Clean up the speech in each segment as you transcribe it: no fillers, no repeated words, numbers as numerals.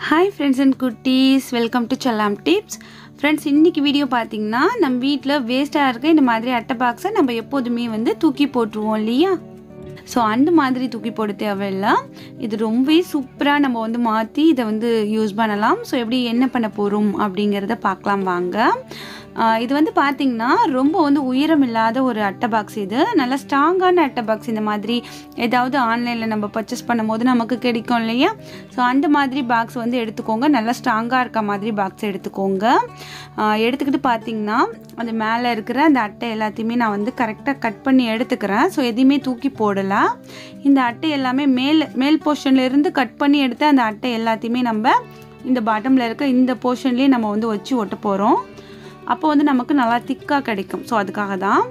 Hi friends and kutis, welcome to Chellam tips. Friends, இன்னைக்கு video பாத்தீங்கன்னா நம்ம வீட்ல வேஸ்டா இருக்க இந்த மாதிரி அட்டை பாக்ஸை நம்ம எப்போதுமே வந்து தூக்கி போட்டுருவோம் இல்லையா? சோ அந்த மாதிரி தூக்கி போட தேவையில்லை. இது ரொம்பவே சூப்பரா நம்ம வந்து மாத்தி இத வந்து யூஸ் பண்ணலாம். சோ எப்படி என்ன பண்ண போறோம் அப்படிங்கறத பார்க்கலாம் வாங்க. இது வந்து பாத்தீங்கன்னா ரொம்ப வந்து உயரம் இல்லாத ஒரு அட்டை பாக்ஸ் இது. நல்ல ஸ்ட்ராங்கான அட்டை பாக்ஸ் இந்த மாதிரி ஏதாவது ஆன்லைன்ல நம்ம பர்ச்சேஸ் பண்ணும்போது நமக்கு கிடைக்கும் இல்லையா? சோ அந்த மாதிரி பாக்ஸ் வந்து எடுத்துக்கோங்க. நல்ல ஸ்ட்ராங்கா இருக்க மாதிரி பாக்ஸ் எடுத்துக்கோங்க. எடுத்துக்கிட்டு பாத்தீங்கன்னா அந்த மேல இருக்கிற அந்த அட்டை எல்லாத்தையுமே நான் வந்து கரெக்டா கட் பண்ணி எடுத்துக்கிறேன். சோ எதையுமே தூக்கி போடல. இந்த அட்டை எல்லாமே மேல் போர்ஷன்ல இருந்து கட் பண்ணி எடுத்து அந்த அட்டை எல்லாத்தையுமே நம்ம இந்த பாட்டம்ல இருக்க இந்த போர்ஷன்லயே நம்ம வந்து வச்சு ஒட்ட போறோம். அப்போ வந்து நமக்கு நல்லா திக்கா கிடைக்கும். சோ அதுக்காக தான்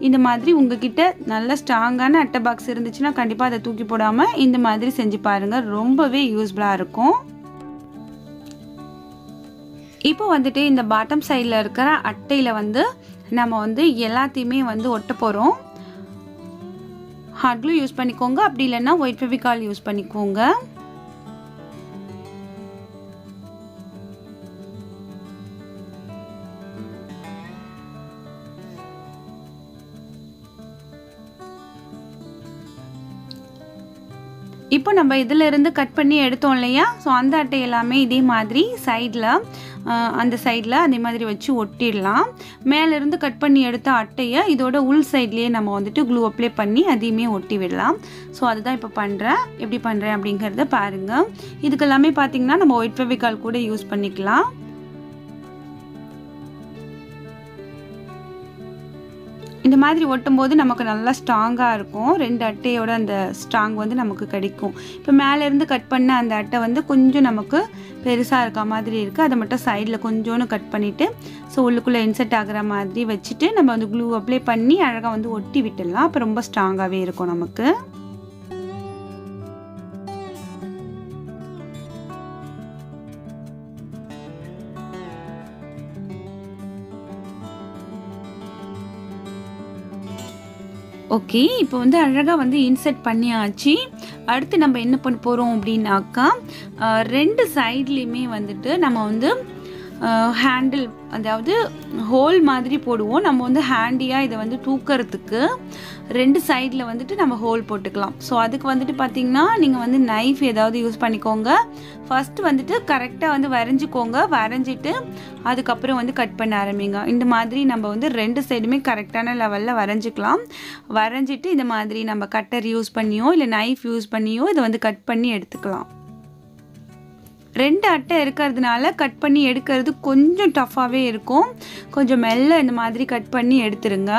இந்த மாதிரி உங்ககிட்ட நல்ல ஸ்ட்ராங்கான அட்டை பாக்ஸ் இருந்துச்சுன்னா கண்டிப்பா அதை தூக்கி போடாம இந்த மாதிரி செஞ்சு பாருங்க. ரொம்பவே யூஸ்ஃபுல்லா இருக்கும். இப்போ வந்துட்டு இந்த பாட்டம் சைடுல இருக்கிற அட்டையில வந்து நம்ம வந்து எல்லாத்தையுமே வந்து ஒட்ட போறோம். ஹாட் க்ளூ யூஸ் பண்ணிக்கோங்க. அப்படி இல்லைன்னா ஒயிட் ஃபெவிகால் யூஸ் பண்ணிக்கோங்க. இப்போ நம்ம இதில இருந்து கட் பண்ணி எடுத்தோம் இல்லையா? சோ அந்த அட்டை எல்லாமே இதே மாதிரி அந்த சைடுல அதே மாதிரி வச்சு ஒட்டிடலாம். மேல இருந்து கட் பண்ணி எடுத்த அட்டையை இதோட உள் சைடுலயே நம்ம வந்துட்டு க்ளூ அப்ளை பண்ணி அதையுமே ஒட்டி விடலாம். சோ அதுதான் இப்போ பண்றேன். எப்படி பண்றேன் அப்படிங்கறத பாருங்க. இதுக்கு எல்லாமே பாத்தீங்கன்னா நம்ம ஒயிட் ஃபெவிகால் கூட யூஸ் பண்ணிக்கலாம். இந்த மாதிரி ஒட்டும்போது நமக்கு நல்லா ஸ்ட்ராங்கா இருக்கும். ரெண்டு அட்டையோட அந்த ஸ்ட்ராங் வந்து நமக்கு கிடைக்கும். இப்போ மேல இருந்து கட் பண்ண அந்த அட்டை வந்து கொஞ்சம் நமக்கு பெருசா இருக்க மாதிரி இருக்கு. அதை மட்டும் சைடுல கொஞ்சோன்னு கட் பண்ணிட்டு சோ உள்ளுக்குள்ள இன்சர்ட் ஆகுற மாதிரி வச்சுட்டு நம்ம வந்து க்ளூ அப்ளை பண்ணி அழகா வந்து ஒட்டி விட்டுடலாம். அப்ப ரொம்ப ஸ்ட்ராங்காவே இருக்கும் நமக்கு. ஓகே, இப்போ வந்து அழகா வந்து இன்சர்ட் பண்ணியாச்சு. அடுத்து நம்ம என்ன பண்ண போறோம் அப்படின்னாக்கா ரெண்டு சைடுலயுமே வந்துட்டு நம்ம வந்து ஹேண்டில் அதாவது ஹோல் மாதிரி போடுவோம். நம்ம வந்து ஹேண்டியா இதை வந்து தூக்கிறதுக்கு ரெண்டு சைடில் வந்துட்டு நம்ம ஹோல் போட்டுக்கலாம். ஸோ அதுக்கு வந்துட்டு பார்த்தீங்கன்னா நீங்கள் வந்து நைஃப் ஏதாவது யூஸ் பண்ணிக்கோங்க. ஃபர்ஸ்ட் வந்துட்டு கரெக்டாக வந்து வரைஞ்சிக்கோங்க. வரைஞ்சிட்டு அதுக்கப்புறம் வந்து கட் பண்ண ஆரம்பிங்க. இந்த மாதிரி நம்ம வந்து ரெண்டு சைடுமே கரெக்டான லெவலில் வரைஞ்சிக்கலாம். வரைஞ்சிட்டு இந்த மாதிரி நம்ம கட்டர் யூஸ் பண்ணியோ இல்லை நைஃப் யூஸ் பண்ணியோ இதை வந்து கட் பண்ணி எடுத்துக்கலாம். ரெண்டு அட்டை இருக்கிறதுனால கட் பண்ணி எடுக்கிறது கொஞ்சம் டஃப்பாகவே இருக்கும். கொஞ்சம் மெல்ல இந்த மாதிரி கட் பண்ணி எடுத்துருங்க.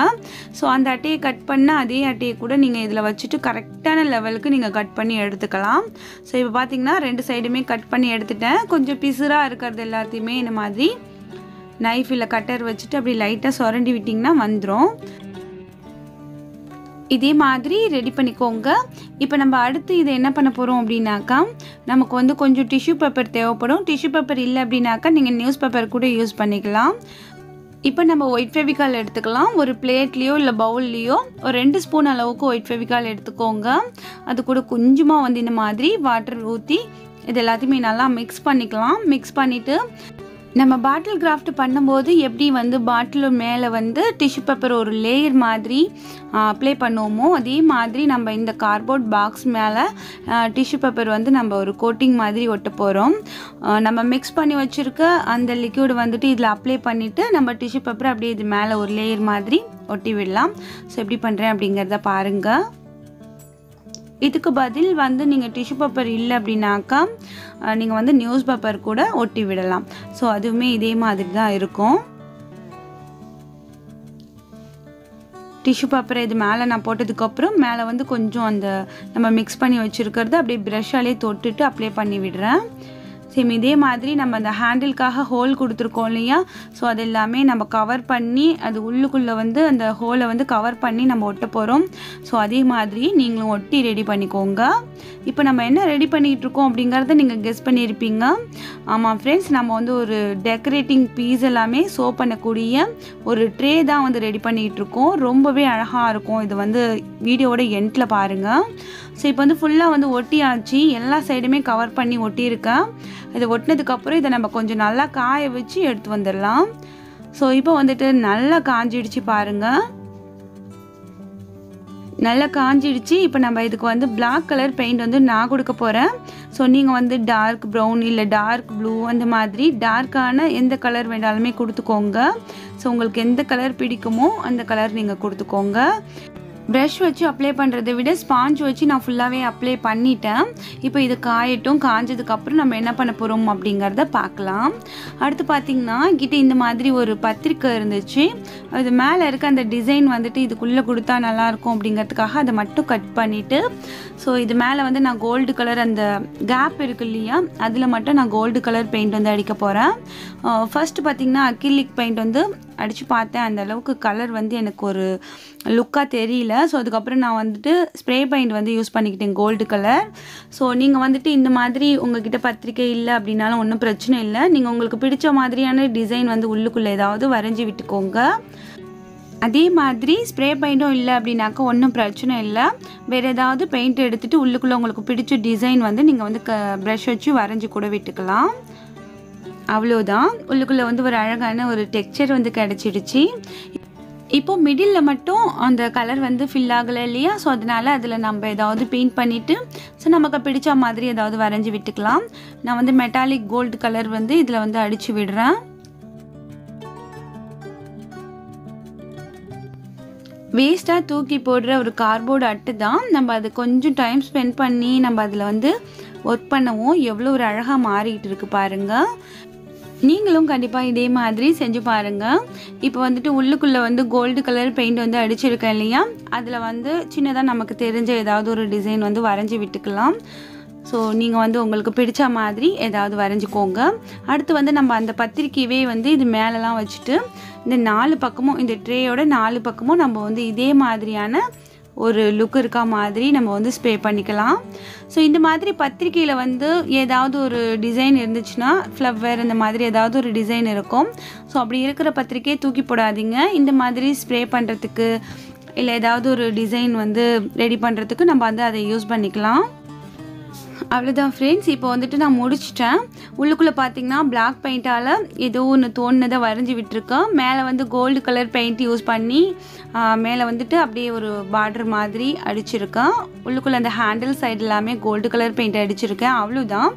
ஸோ அந்த அட்டையை கட் பண்ண அதே அட்டையை கூட நீங்கள் இதில் வச்சுட்டு கரெக்டான லெவலுக்கு நீங்கள் கட் பண்ணி எடுத்துக்கலாம். ஸோ இப்போ பார்த்தீங்கன்னா ரெண்டு சைடுமே கட் பண்ணி எடுத்துட்டேன். கொஞ்சம் பிசுராக இருக்கிறது எல்லாத்தையுமே இந்த மாதிரி நைஃப் இல்லை கட்டர் வச்சுட்டு அப்படி லைட்டாக சுரண்டி விட்டிங்கன்னா வந்துடும். இதே மாதிரி ரெடி பண்ணிக்கோங்க. இப்போ நம்ம அடுத்து இதை என்ன பண்ண போகிறோம் அப்படின்னாக்கா நமக்கு வந்து கொஞ்சம் டிஷ்யூ பேப்பர் தேவைப்படும். டிஷ்யூ பேப்பர் இல்லை அப்படின்னாக்கா நீங்கள் நியூஸ் பேப்பர் கூட யூஸ் பண்ணிக்கலாம். இப்போ நம்ம ஒயிட் ஃபெவிகால் எடுத்துக்கலாம். ஒரு பிளேட்லேயோ இல்லை பவுல்லையோ ஒரு 2 ஸ்பூன் அளவுக்கு ஒயிட் ஃபெவிகால் எடுத்துக்கோங்க. அது கூட கொஞ்சமாக வந்து இந்த மாதிரி வாட்டர் ஊற்றி இது எல்லாத்தையுமே நல்லா மிக்ஸ் பண்ணிக்கலாம். மிக்ஸ் பண்ணிவிட்டு நம்ம பாட்டில் கிராஃப்ட் பண்ணும்போது எப்படி வந்து பாட்டில் மேலே வந்து டிஷ்யூ பேப்பர் ஒரு லேயர் மாதிரி அப்ளை பண்ணுவோமோ அதே மாதிரி நம்ம இந்த கார்ட்போர்ட் பாக்ஸ் மேலே டிஷ்யூ பேப்பர் வந்து நம்ம ஒரு கோட்டிங் மாதிரி ஒட்ட போகிறோம். நம்ம மிக்ஸ் பண்ணி வச்சுருக்க அந்த லிக்யூட் வந்துட்டு இதில் அப்ளை பண்ணிவிட்டு நம்ம டிஷ்யூ பேப்பர் அப்படியே இது மேலே ஒரு லேயர் மாதிரி ஒட்டி விடலாம். ஸோ எப்படி பண்ணுறேன் அப்படிங்கிறத பாருங்கள். இதுக்கு பதில் வந்து நீங்கள் டிஷ்யூ பேப்பர் இல்லை அப்படின்னாக்கா நீங்கள் வந்து நியூஸ் பேப்பர் கூட ஒட்டி விடலாம். ஸோ அதுவுமே இதே மாதிரி தான் இருக்கும். டிஷ்யூ பேப்பரை இது மேலே நான் போட்டதுக்கப்புறம் மேலே வந்து கொஞ்சம் அந்த நம்ம மிக்ஸ் பண்ணி வச்சுருக்கிறது அப்படியே ப்ரஷ்ஷாலே தொட்டுட்டு அப்ளை பண்ணி விடுறேன். சேம் இதே மாதிரி நம்ம அந்த ஹேண்டிலுக்காக ஹோல் கொடுத்துருக்கோம் இல்லையா? ஸோ அது எல்லாமே நம்ம கவர் பண்ணி அது உள்ளுக்குள்ளே வந்து அந்த ஹோலை வந்து கவர் பண்ணி நம்ம ஒட்ட போகிறோம். ஸோ அதே மாதிரி நீங்களும் ஒட்டி ரெடி பண்ணிக்கோங்க. இப்போ நம்ம என்ன ரெடி பண்ணிகிட்டு இருக்கோம் அப்படிங்கிறத நீங்கள் கெஸ் பண்ணியிருப்பீங்க. ஆமாம் ஃப்ரெண்ட்ஸ், நம்ம வந்து ஒரு டெக்கரேட்டிங் பீஸ் எல்லாமே ஷோ பண்ணக்கூடிய ஒரு ட்ரே தான் வந்து ரெடி பண்ணிகிட்டு இருக்கோம். ரொம்பவே அழகாக இருக்கும். இது வந்து வீடியோவோட எண்டில் பாருங்கள். ஸோ இப்போ வந்து ஃபுல்லாக வந்து ஒட்டியாச்சு, எல்லா சைடுமே கவர் பண்ணி ஒட்டியிருக்கேன். இதை ஒட்டினதுக்கப்புறம் இதை நம்ம கொஞ்சம் நல்லா காய வச்சு எடுத்து வந்துடலாம். ஸோ இப்போ வந்துட்டு நல்லா காஞ்சிடுச்சு பாருங்கள், நல்லா காஞ்சிடுச்சு. இப்போ நம்ம இதுக்கு வந்து பிளாக் கலர் பெயிண்ட் வந்து நான் கொடுக்க போகிறேன். ஸோ நீங்கள் வந்து டார்க் ப்ரௌன் இல்லை டார்க் ப்ளூ அந்த மாதிரி டார்க்கான எந்த கலர் வேண்டாலுமே கொடுத்துக்கோங்க. ஸோ உங்களுக்கு எந்த கலர் பிடிக்குமோ அந்த கலர் நீங்கள் கொடுத்துக்கோங்க. ப்ரஷ் வச்சு அப்ளை பண்ணுறதை விட ஸ்பாஞ்ச் வச்சு நான் ஃபுல்லாகவே அப்ளை பண்ணிட்டேன். இப்போ இது காயட்டும், காஞ்சதுக்கப்புறம் நம்ம என்ன பண்ண போகிறோம் அப்படிங்கிறத பார்க்கலாம். அடுத்து பார்த்திங்கன்னா கிட்ட இந்த மாதிரி ஒரு பத்திரிக்கை இருந்துச்சு. அது மேலே இருக்க அந்த டிசைன் வந்துட்டு இதுக்குள்ளே கொடுத்தா நல்லாயிருக்கும் அப்படிங்கிறதுக்காக அதை மட்டும் கட் பண்ணிவிட்டு, ஸோ இது மேலே வந்து நான் கோல்டு கலர் அந்த கேப் இருக்கு இல்லையா, அதில் மட்டும் நான் கோல்டு கலர் பெயிண்ட் வந்து அடிக்க போகிறேன். ஃபர்ஸ்ட் பார்த்திங்கன்னா அக்ரிலிக் பெயிண்ட் வந்து அடித்து பார்த்தேன், அந்த அளவுக்கு கலர் வந்து எனக்கு ஒரு லுக்காக தெரியல. ஸோ அதுக்கப்புறம் நான் வந்துட்டு ஸ்ப்ரே பெயிண்ட் வந்து யூஸ் பண்ணிக்கிட்டேன் கோல்டு கலர். ஸோ நீங்கள் வந்துட்டு இந்த மாதிரி உங்கள்கிட்ட பத்திரிக்கை இல்லை அப்படின்னாலும் ஒன்றும் பிரச்சனை இல்லை. நீங்கள் உங்களுக்கு பிடிச்ச மாதிரியான டிசைன் வந்து உள்ளுக்குள்ளே ஏதாவது வரைஞ்சி விட்டுக்கோங்க. அதே மாதிரி ஸ்ப்ரே பெயிண்ட்டும் இல்லை அப்படின்னாக்கா ஒன்றும் பிரச்சனை இல்லை. வேறு ஏதாவது பெயிண்ட் எடுத்துகிட்டு உள்ளுக்குள்ளே உங்களுக்கு பிடிச்ச டிசைன் வந்து நீங்கள் வந்து ப்ரஷ் வச்சு வரைஞ்சி கூட விட்டுக்கலாம். அவ்வளோதான், உள்ளுக்குள்ளே வந்து ஒரு அழகான ஒரு டெக்ஸ்சர் வந்து கிடச்சிடுச்சு. இப்போது மிடில் மட்டும் அந்த கலர் வந்து ஃபில் ஆகலை இல்லையா, ஸோ அதனால் அதில் நம்ம ஏதாவது பெயிண்ட் பண்ணிவிட்டு ஸோ நமக்கு பிடிச்ச மாதிரி ஏதாவது வரைஞ்சி விட்டுக்கலாம். நான் வந்து மெட்டாலிக் கோல்டு கலர் வந்து இதில் வந்து அடித்து விடுறேன். வேஸ்ட்டாக தூக்கி போடுற ஒரு கார்ட்போர்டு அட்டை தான். நம்ம அது கொஞ்சம் டைம் ஸ்பெண்ட் பண்ணி நம்ம அதில் வந்து ஒர்க் பண்ணவும் எவ்வளோ ஒரு அழகாக மாறிக்கிட்டு இருக்குது பாருங்கள். நீங்களும் கண்டிப்பாக இதே மாதிரி செஞ்சு பாருங்கள். இப்போ வந்துட்டு உள்ளுக்குள்ளே வந்து கோல்டு கலர் பெயிண்ட் வந்து அடிச்சிருக்கேன் இல்லையா, அதில் வந்து சின்னதாக நமக்கு தெரிஞ்ச ஏதாவது ஒரு டிசைன் வந்து வரைஞ்சி விட்டுக்கலாம். ஸோ நீங்கள் வந்து உங்களுக்கு பிடிச்ச மாதிரி ஏதாவது வரைஞ்சிக்கோங்க. அடுத்து வந்து நம்ம அந்த பத்திரிக்கையவே வந்து இது மேலெலாம் வச்சுட்டு இந்த 4 பக்கமும் இந்த ட்ரேயோட 4 பக்கமும் நம்ம வந்து இதே மாதிரியான ஒரு லுக் இருக்கா மாதிரி நம்ம வந்து ஸ்ப்ரே பண்ணிக்கலாம். ஸோ இந்த மாதிரி பத்திரிக்கையில் வந்து ஏதாவது ஒரு டிசைன் இருந்துச்சுன்னா ஃப்ளவர் இந்த மாதிரி ஏதாவது ஒரு டிசைன் இருக்கும். ஸோ அப்படி இருக்கிற பத்திரிக்கையை தூக்கி போடாதீங்க. இந்த மாதிரி ஸ்ப்ரே பண்ணுறதுக்கு இல்லை ஏதாவது ஒரு டிசைன் வந்து ரெடி பண்ணுறதுக்கு நம்ம வந்து அதை யூஸ் பண்ணிக்கலாம். அவ்வளோதான் ஃப்ரெண்ட்ஸ், இப்போ வந்துட்டு நான் முடிச்சிட்டேன். உள்ளுக்குள்ளே பார்த்தீங்கன்னா பிளாக் பெயிண்டால் ஏதோ ஒன்று தோணுனதை வரைஞ்சி விட்டுருக்கேன். மேலே வந்து கோல்டு கலர் பெயிண்ட் யூஸ் பண்ணி மேலே வந்துட்டு அப்படியே ஒரு பார்டர் மாதிரி அடிச்சிருக்கேன். உள்ளுக்குள்ளே அந்த ஹேண்டில் சைடு எல்லாமே கோல்டு கலர் பெயிண்ட் அடிச்சிருக்கேன். அவ்வளோதான்,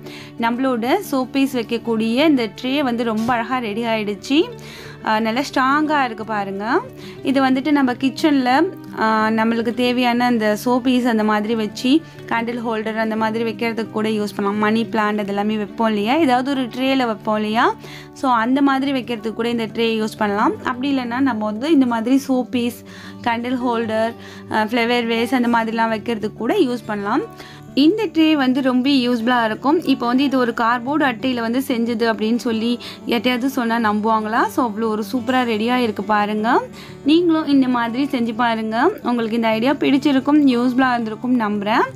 நம்மளோட சோப்பீஸ் வைக்கக்கூடிய இந்த ட்ரே வந்து ரொம்ப அழகாக ரெடி ஆகிடுச்சு. நல்லா ஸ்ட்ராங்காக இருக்குது பாருங்கள். இது வந்துட்டு நம்ம கிச்சனில் நம்மளுக்கு தேவையான அந்த சோப்பீஸ் அந்த மாதிரி வச்சு கேண்டில் ஹோல்டர் அந்த மாதிரி வைக்கிறதுக்கு கூட யூஸ் பண்ணலாம். மணி பிளான்ட் அதெல்லாமே வைப்போம் இல்லையா, ஏதாவது ஒரு ட்ரேயில் வைப்போம் இல்லையா, ஸோ அந்த மாதிரி வைக்கிறதுக்கு கூட இந்த ட்ரே யூஸ் பண்ணலாம். அப்படி இல்லைன்னா நம்ம வந்து இந்த மாதிரி சோப்பீஸ், கேண்டில் ஹோல்டர், ஃப்ளவர் வேஸ் அந்த மாதிரிலாம் வைக்கிறதுக்கு கூட யூஸ் பண்ணலாம். இந்த ட்ரே வந்து ரொம்ப யூஸ்ஃபுல்லாக இருக்கும். இப்போ வந்து இது ஒரு கார்ட்போர்டு அட்டையில் வந்து செஞ்சது அப்படின்னு சொல்லி யார்ட்டையாவது சொன்னால் நம்புவாங்களா? ஸோ அவ்வளோ ஒரு சூப்பராக ரெடியாக இருக்குது பாருங்கள். நீங்களும் இந்த மாதிரி செஞ்சு பாருங்கள். உங்களுக்கு இந்த ஐடியா பிடிச்சிருக்கும், யூஸ்ஃபுல்லாக இருந்திருக்கும் நம்புகிறேன்.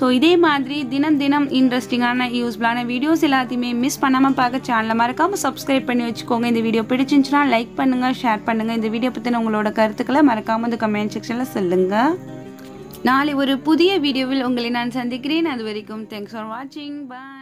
ஸோ இதே மாதிரி தினம் தினம் இன்ட்ரெஸ்டிங்கான யூஸ்ஃபுல்லான வீடியோஸ் எல்லாத்தையுமே மிஸ் பண்ணாமல் பார்க்க சேனலை மறக்காமல் சப்ஸ்கிரைப் பண்ணி வச்சுக்கோங்க. இந்த வீடியோ பிடிச்சிருந்துச்சுன்னா லைக் பண்ணுங்கள், ஷேர் பண்ணுங்கள். இந்த வீடியோ பற்றின உங்களோட கருத்துக்களை மறக்காமல் இந்த கமெண்ட் செக்ஷனில் சொல்லுங்கள். நாளை ஒரு புதிய வீடியோவில் உங்களை நான் சந்திக்கிறேன். அது வரைக்கும் தேங்க்ஸ் ஃபார் வாட்சிங். பாய்.